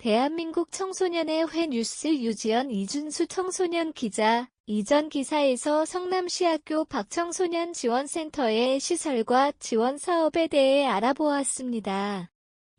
대한민국 청소년의 회 뉴스 유지연 이준수 청소년 기자. 이전 기사에서 성남시 학교 박청소년 지원센터의 시설과 지원 사업에 대해 알아보았습니다.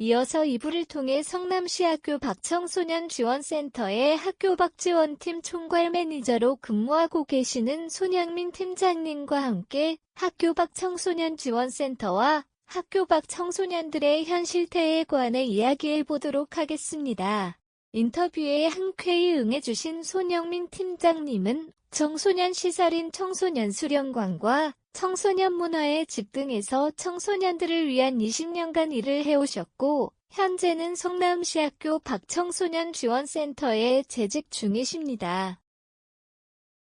이어서 2부를 통해 성남시 학교 박청소년 지원센터의 학교 박지원팀 총괄 매니저로 근무하고 계시는 손양민 팀장님과 함께 학교 박청소년 지원센터와 학교 밖 청소년들의 현 실태에 관해 이야기해보도록 하겠습니다. 인터뷰에 흔쾌히 응해주신 손영민 팀장님은 청소년 시설인 청소년 수련관과 청소년 문화의 집 등에서 청소년들을 위한 20년간 일을 해오셨고 현재는 성남시 학교 박청소년 지원센터에 재직 중이십니다.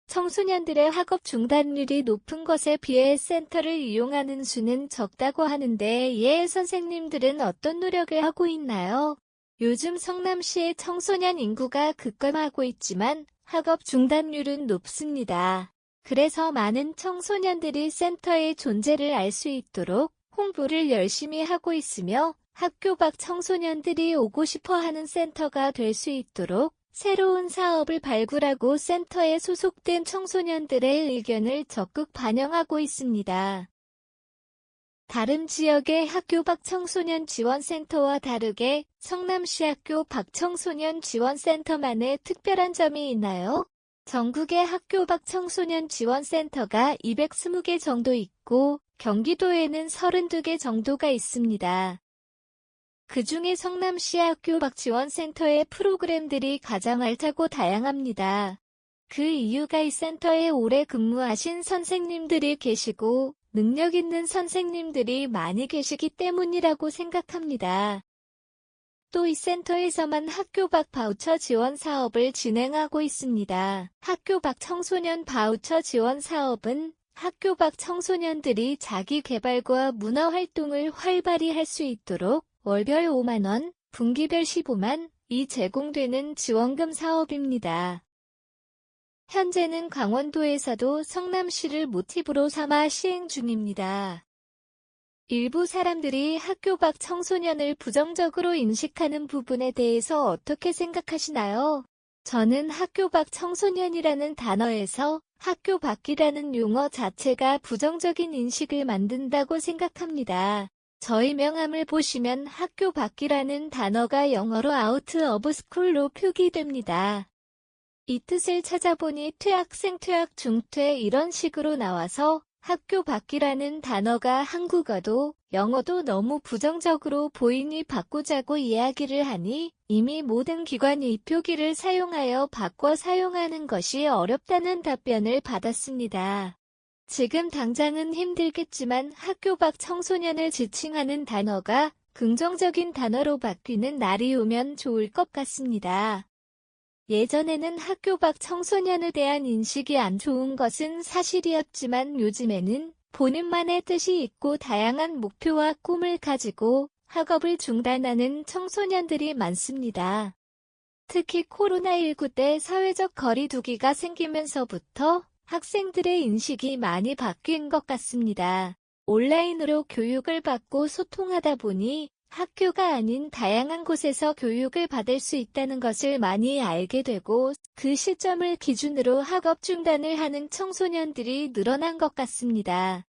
청소년들의 학업 중단율이 높은 것에 비해 센터를 이용하는 수는 적다고 하는데 이에 선생님들은 어떤 노력을 하고 있나요? 요즘 성남시의 청소년 인구가 급감하고 있지만 학업 중단율은 높습니다. 그래서 많은 청소년들이 센터의 존재를 알 수 있도록 홍보를 열심히 하고 있으며 학교 밖 청소년들이 오고 싶어하는 센터가 될 수 있도록 새로운 사업을 발굴하고 센터에 소속된 청소년들의 의견을 적극 반영하고 있습니다. 다른 지역의 학교 밖 청소년 지원센터와 다르게 성남시 학교 밖 청소년 지원센터만의 특별한 점이 있나요? 전국의 학교 밖 청소년 지원센터가 220개 정도 있고 경기도에는 32개 정도가 있습니다. 그중에 성남시 학교 밖 지원센터의 프로그램들이 가장 알차고 다양합니다. 그 이유가 이 센터에 오래 근무하신 선생님들이 계시고 능력 있는 선생님들이 많이 계시기 때문이라고 생각합니다. 또 이 센터에서만 학교 밖 바우처 지원 사업을 진행하고 있습니다. 학교 밖 청소년 바우처 지원 사업은 학교 밖 청소년들이 자기 개발과 문화 활동을 활발히 할 수 있도록 월별 5만 원, 분기별 15만이 제공되는 지원금 사업입니다. 현재는 강원도에서도 성남시를 모티브로 삼아 시행 중입니다. 일부 사람들이 학교 밖 청소년을 부정적으로 인식하는 부분에 대해서 어떻게 생각하시나요? 저는 학교 밖 청소년이라는 단어에서 학교 밖이라는 용어 자체가 부정적인 인식을 만든다고 생각합니다. 저희 명함을 보시면 학교 밖이라는 단어가 영어로 out of school로 표기됩니다. 이 뜻을 찾아보니 퇴학생, 퇴학, 중퇴 이런 식으로 나와서 학교 밖이라는 단어가 한국어도 영어도 너무 부정적으로 보이니 바꾸자고 이야기를 하니 이미 모든 기관이 이 표기를 사용하여 바꿔 사용하는 것이 어렵다는 답변을 받았습니다. 지금 당장은 힘들겠지만 학교 밖 청소년을 지칭하는 단어가 긍정적인 단어로 바뀌는 날이 오면 좋을 것 같습니다. 예전에는 학교 밖 청소년에 대한 인식이 안 좋은 것은 사실이었지만 요즘에는 본인만의 뜻이 있고 다양한 목표와 꿈을 가지고 학업을 중단하는 청소년들이 많습니다. 특히 코로나19 때 사회적 거리두기가 생기면서부터 학생들의 인식이 많이 바뀐 것 같습니다. 온라인으로 교육을 받고 소통하다 보니 학교가 아닌 다양한 곳에서 교육을 받을 수 있다는 것을 많이 알게 되고 그 시점을 기준으로 학업 중단을 하는 청소년들이 늘어난 것 같습니다.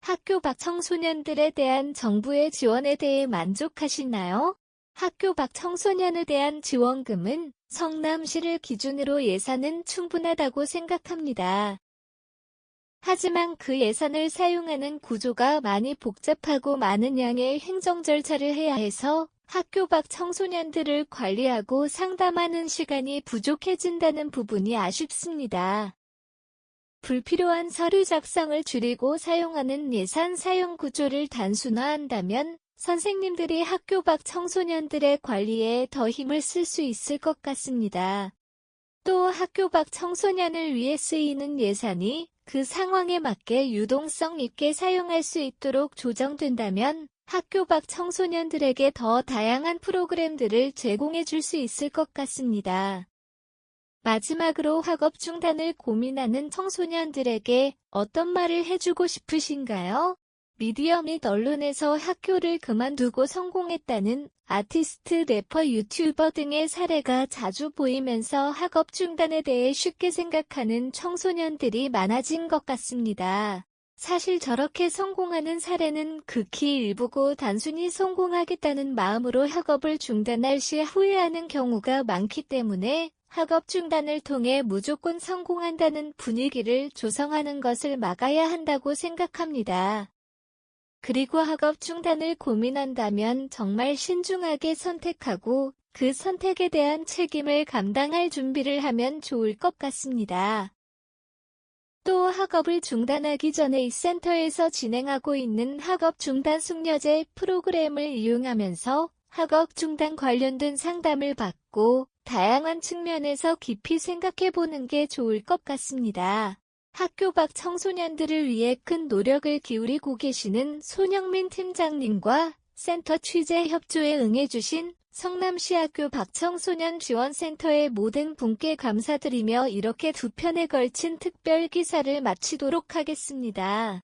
학교 밖 청소년들에 대한 정부의 지원에 대해 만족하시나요? 학교 밖 청소년에 대한 지원금은 성남시를 기준으로 예산은 충분하다고 생각합니다. 하지만 그 예산을 사용하는 구조가 많이 복잡하고 많은 양의 행정 절차를 해야 해서 학교 밖 청소년들을 관리하고 상담하는 시간이 부족해진다는 부분이 아쉽습니다. 불필요한 서류 작성을 줄이고 사용하는 예산 사용 구조를 단순화한다면 선생님들이 학교 밖 청소년들의 관리에 더 힘을 쓸 수 있을 것 같습니다. 또 학교 밖 청소년을 위해 쓰이는 예산이 그 상황에 맞게 유동성 있게 사용할 수 있도록 조정된다면 학교 밖 청소년들에게 더 다양한 프로그램들을 제공해 줄 수 있을 것 같습니다. 마지막으로 학업 중단을 고민하는 청소년들에게 어떤 말을 해주고 싶으신가요? 미디어 및 언론에서 학교를 그만두고 성공했다는 아티스트, 래퍼, 유튜버 등의 사례가 자주 보이면서 학업 중단에 대해 쉽게 생각하는 청소년들이 많아진 것 같습니다. 사실 저렇게 성공하는 사례는 극히 일부고 단순히 성공하겠다는 마음으로 학업을 중단할 시 후회하는 경우가 많기 때문에 학업 중단을 통해 무조건 성공한다는 분위기를 조성하는 것을 막아야 한다고 생각합니다. 그리고 학업 중단을 고민한다면 정말 신중하게 선택하고 그 선택에 대한 책임을 감당할 준비를 하면 좋을 것 같습니다. 또 학업을 중단하기 전에 이 센터에서 진행하고 있는 학업 중단 숙려제 프로그램을 이용하면서 학업 중단 관련된 상담을 받고 다양한 측면에서 깊이 생각해 보는 게 좋을 것 같습니다. 학교 밖 청소년들을 위해 큰 노력을 기울이고 계시는 손영민 팀장님과 센터 취재 협조에 응해주신 성남시학교 밖청소년 지원센터의 모든 분께 감사드리며 이렇게 2편에 걸친 특별 기사를 마치도록 하겠습니다.